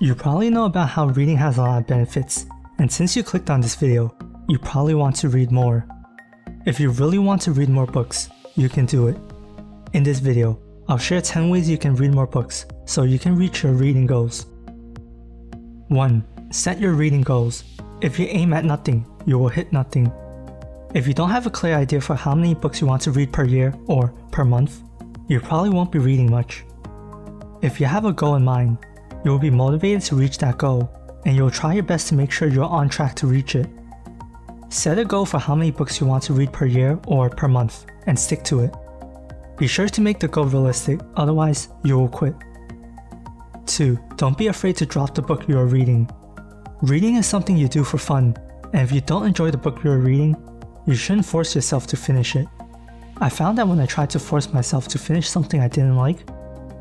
You probably know about how reading has a lot of benefits, and since you clicked on this video, you probably want to read more. If you really want to read more books, you can do it. In this video, I'll share 10 ways you can read more books so you can reach your reading goals. 1. Set your reading goals. If you aim at nothing, you will hit nothing. If you don't have a clear idea for how many books you want to read per year or per month, you probably won't be reading much. If you have a goal in mind, you will be motivated to reach that goal, and you will try your best to make sure you're on track to reach it. Set a goal for how many books you want to read per year or per month, and stick to it. Be sure to make the goal realistic, otherwise you will quit. 2. Don't be afraid to drop the book you are reading. Reading is something you do for fun, and if you don't enjoy the book you are reading, you shouldn't force yourself to finish it. I found that when I tried to force myself to finish something I didn't like,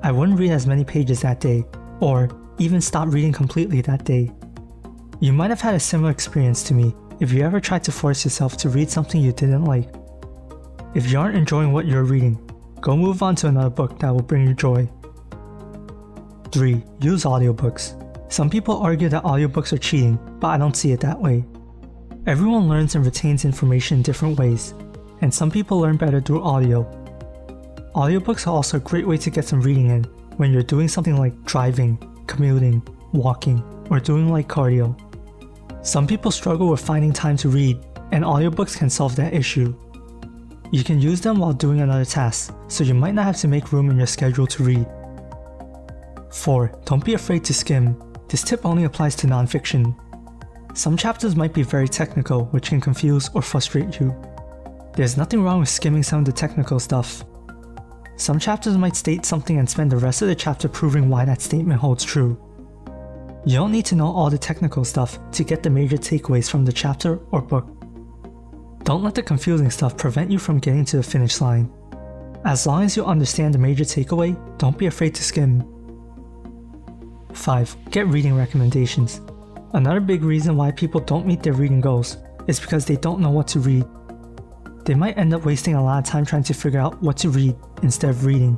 I wouldn't read as many pages that day, or even stop reading completely that day. You might have had a similar experience to me if you ever tried to force yourself to read something you didn't like. If you aren't enjoying what you're reading, go move on to another book that will bring you joy. 3. Use audiobooks. Some people argue that audiobooks are cheating, but I don't see it that way. Everyone learns and retains information in different ways, and some people learn better through audio. Audiobooks are also a great way to get some reading in when you're doing something like driving, commuting, walking, or doing light cardio. Some people struggle with finding time to read, and audiobooks can solve that issue. You can use them while doing another task, so you might not have to make room in your schedule to read. 4. Don't be afraid to skim. This tip only applies to nonfiction. Some chapters might be very technical, which can confuse or frustrate you. There's nothing wrong with skimming some of the technical stuff. Some chapters might state something and spend the rest of the chapter proving why that statement holds true. You don't need to know all the technical stuff to get the major takeaways from the chapter or book. Don't let the confusing stuff prevent you from getting to the finish line. As long as you understand the major takeaway, don't be afraid to skim. 5. Get reading recommendations. Another big reason why people don't meet their reading goals is because they don't know what to read. They might end up wasting a lot of time trying to figure out what to read instead of reading.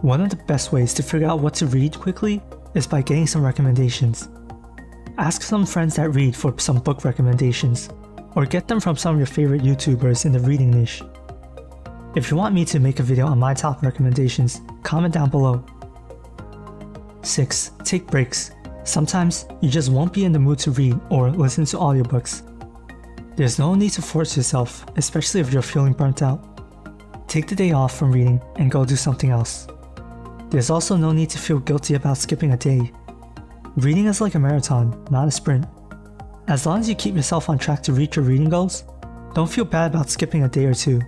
One of the best ways to figure out what to read quickly is by getting some recommendations. Ask some friends that read for some book recommendations, or get them from some of your favorite YouTubers in the reading niche. If you want me to make a video on my top recommendations, comment down below. 6. Take breaks. Sometimes you just won't be in the mood to read or listen to audiobooks. There's no need to force yourself, especially if you're feeling burnt out. Take the day off from reading and go do something else. There's also no need to feel guilty about skipping a day. Reading is like a marathon, not a sprint. As long as you keep yourself on track to reach your reading goals, don't feel bad about skipping a day or two.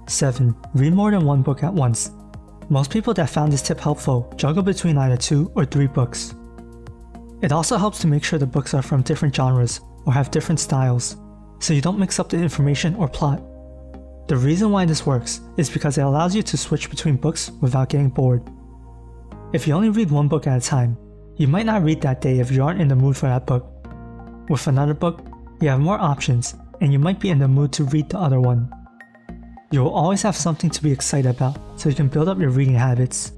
7. Read more than one book at once. Most people that found this tip helpful juggle between either 2 or 3 books. It also helps to make sure the books are from different genres or have different styles, so you don't mix up the information or plot. The reason why this works is because it allows you to switch between books without getting bored. If you only read one book at a time, you might not read that day if you aren't in the mood for that book. With another book, you have more options, and you might be in the mood to read the other one. You will always have something to be excited about, so you can build up your reading habits.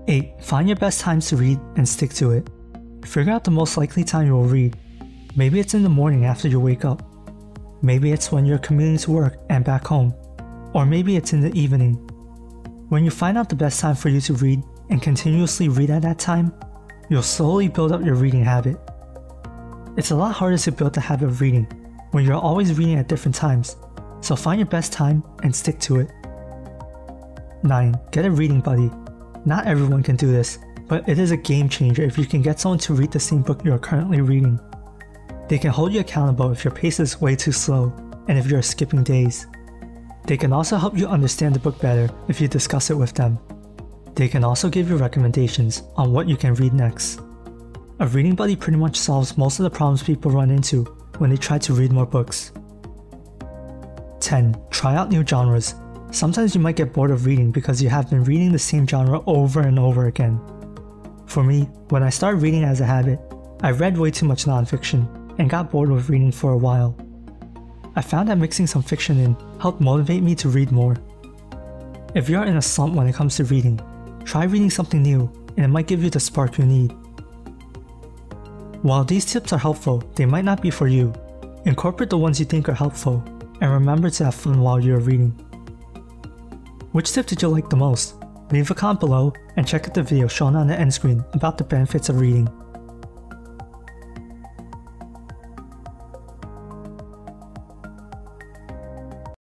8. Find your best times to read and stick to it. Figure out the most likely time you will read. Maybe it's in the morning after you wake up. Maybe it's when you're commuting to work and back home. Or maybe it's in the evening. When you find out the best time for you to read and continuously read at that time, you'll slowly build up your reading habit. It's a lot harder to build the habit of reading when you're always reading at different times, so find your best time and stick to it. 9. Get a reading buddy. Not everyone can do this, but it is a game changer if you can get someone to read the same book you are currently reading. They can hold you accountable if your pace is way too slow and if you're skipping days. They can also help you understand the book better if you discuss it with them. They can also give you recommendations on what you can read next. A reading buddy pretty much solves most of the problems people run into when they try to read more books. 10. Try out new genres. Sometimes you might get bored of reading because you have been reading the same genre over and over again. For me, when I started reading as a habit, I read way too much nonfiction and got bored with reading for a while. I found that mixing some fiction in helped motivate me to read more. If you're in a slump when it comes to reading, try reading something new and it might give you the spark you need. While these tips are helpful, they might not be for you. Incorporate the ones you think are helpful, and remember to have fun while you're reading. Which tip did you like the most? Leave a comment below and check out the video shown on the end screen about the benefits of reading.